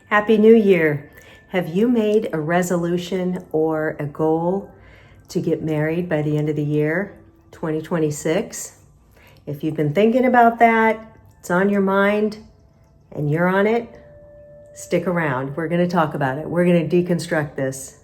Happy New Year. Have you made a resolution or a goal to get married by the end of the year, 2026? If you've been thinking about that, it's on your mind, and you're on it, stick around. We're going to talk about it. We're going to deconstruct this.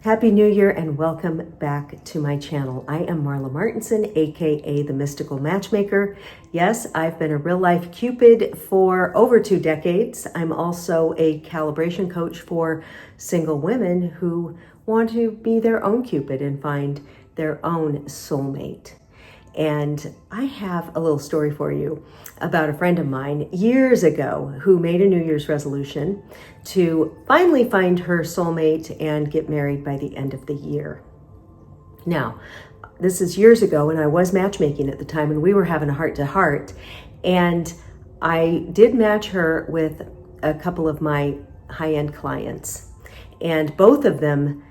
Happy New Year and welcome back to my channel. I am Marla Martinson, aka the Mystical Matchmaker. Yes, I've been a real life Cupid for over 2 decades. I'm also a calibration coach for single women who want to be their own Cupid and find their own soulmate. And I have a little story for you about a friend of mine years ago who made a New Year's resolution to finally find her soulmate and get married by the end of the year. Now, this is years ago, and I was matchmaking at the time, and we were having a heart-to-heart, and I did match her with a couple of my high-end clients, and both of them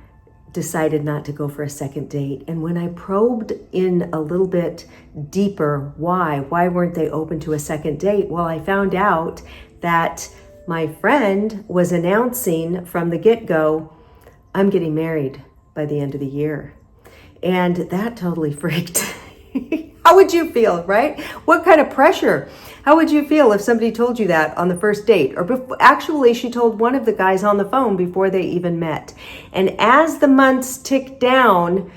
decided not to go for a second date. And when I probed in a little bit deeper, why weren't they open to a second date? Well, I found out that my friend was announcing from the get-go, I'm getting married by the end of the year. And that totally freaked. How would you feel, right? What kind of pressure? How would you feel if somebody told you that on the first date? Or actually, she told one of the guys on the phone before they even met. And as the months ticked down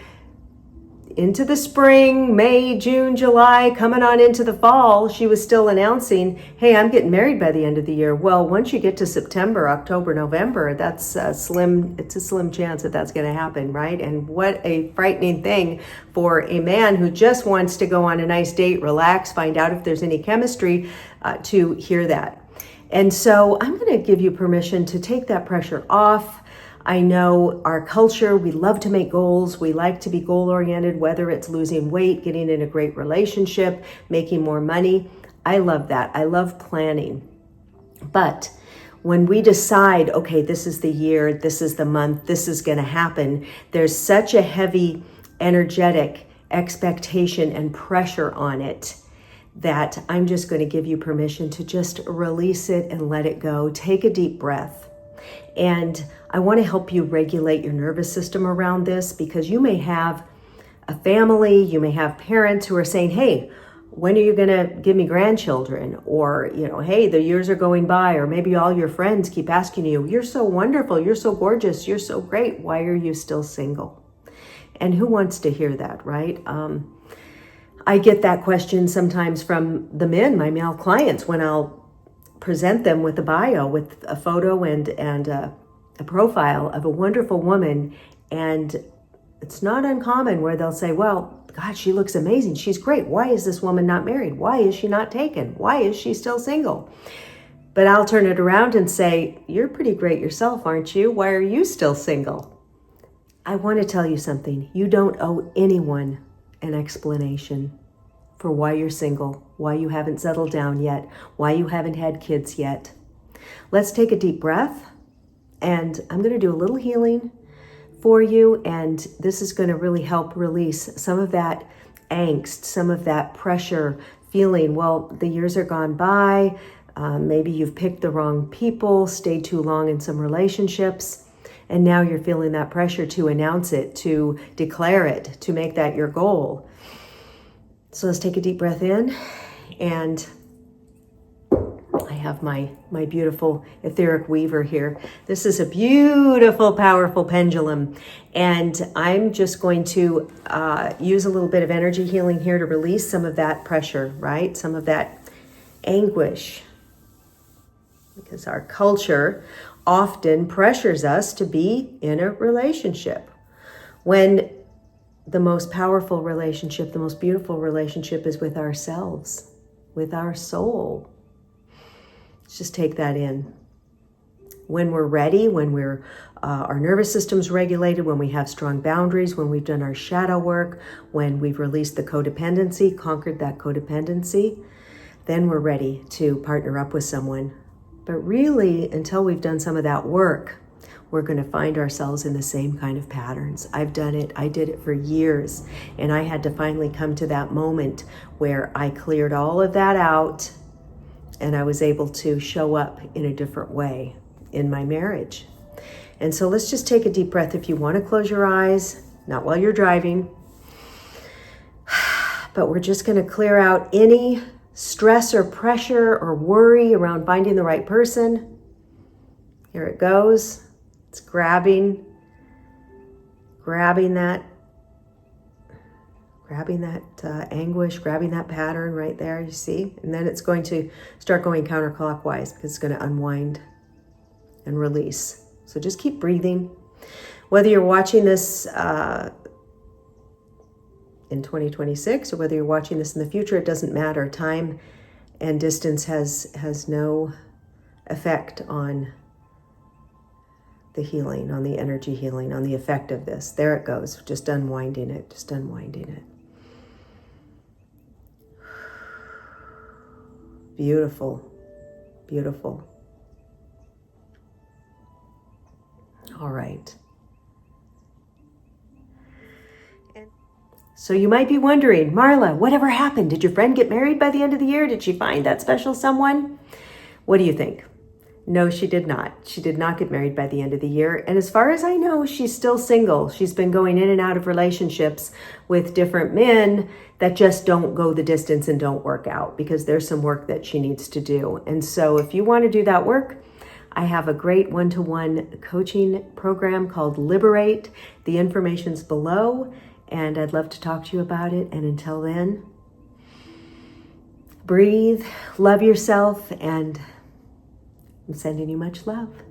into the spring, May, June, July, coming on into the fall, she was still announcing, hey, I'm getting married by the end of the year. Well, once you get to September, October, November, it's a slim chance that that's going to happen, right? And what a frightening thing for a man who just wants to go on a nice date, relax, find out if there's any chemistry, to hear that. And so I'm going to give you permission to take that pressure off. I know our culture, we love to make goals. We like to be goal-oriented, whether it's losing weight, getting in a great relationship, making more money. I love that. I love planning. But when we decide, okay, this is the year, this is the month, this is going to happen, there's such a heavy, energetic expectation and pressure on it that I'm just going to give you permission to just release it and let it go. Take a deep breath. And I want to help you regulate your nervous system around this, because you may have a family, you may have parents who are saying, hey, when are you going to give me grandchildren? Or, hey, the years are going by, or maybe all your friends keep asking you, you're so wonderful, you're so gorgeous, you're so great. Why are you still single? And who wants to hear that, right? I get that question sometimes from the men, my male clients, when I'll present them with a bio, with a photo and a profile of a wonderful woman. And it's not uncommon where they'll say, well, God, she looks amazing. She's great. Why is this woman not married? Why is she not taken? Why is she still single? But I'll turn it around and say, you're pretty great yourself, aren't you? Why are you still single? I want to tell you something. You don't owe anyone an explanation for why you're single, why you haven't settled down yet, why you haven't had kids yet. Let's take a deep breath, and I'm going to do a little healing for you, and this is going to really help release some of that angst, some of that pressure, feeling, well, the years are gone by, maybe you've picked the wrong people, stayed too long in some relationships, and now you're feeling that pressure to announce it, to declare it, to make that your goal. So let's take a deep breath in, and I have my beautiful etheric weaver here. This is a beautiful, powerful pendulum, and I'm just going to use a little bit of energy healing here to release some of that pressure, right? Some of that anguish, because our culture often pressures us to be in a relationship when the most powerful relationship, the most beautiful relationship is with ourselves, with our soul. Let's just take that in. When we're ready, when our nervous system's regulated, when we have strong boundaries, when we've done our shadow work, when we've released the codependency, conquered that codependency, then we're ready to partner up with someone. But really, until we've done some of that work, we're going to find ourselves in the same kind of patterns. I've done it. I did it for years. And I had to finally come to that moment where I cleared all of that out and I was able to show up in a different way in my marriage. And so let's just take a deep breath. If you want to close your eyes, not while you're driving, but we're just going to clear out any stress or pressure or worry around finding the right person. Here it goes. It's grabbing that anguish, grabbing that pattern right there, you see? And then it's going to start going counterclockwise because it's going to unwind and release. So just keep breathing. Whether you're watching this in 2026 or whether you're watching this in the future, it doesn't matter. Time and distance has no effect on the healing, on the energy healing, on the effect of this. There it goes, just unwinding it, just unwinding it. Beautiful, beautiful. All right. So you might be wondering, Marla, whatever happened? Did your friend get married by the end of the year? Did she find that special someone? What do you think? No, she did not. She did not get married by the end of the year. And as far as I know, she's still single. She's been going in and out of relationships with different men that just don't go the distance and don't work out because there's some work that she needs to do. And so if you want to do that work, I have a great one-to-one coaching program called Liberate. The information's below, and I'd love to talk to you about it. And until then, breathe, love yourself, and I'm sending you much love.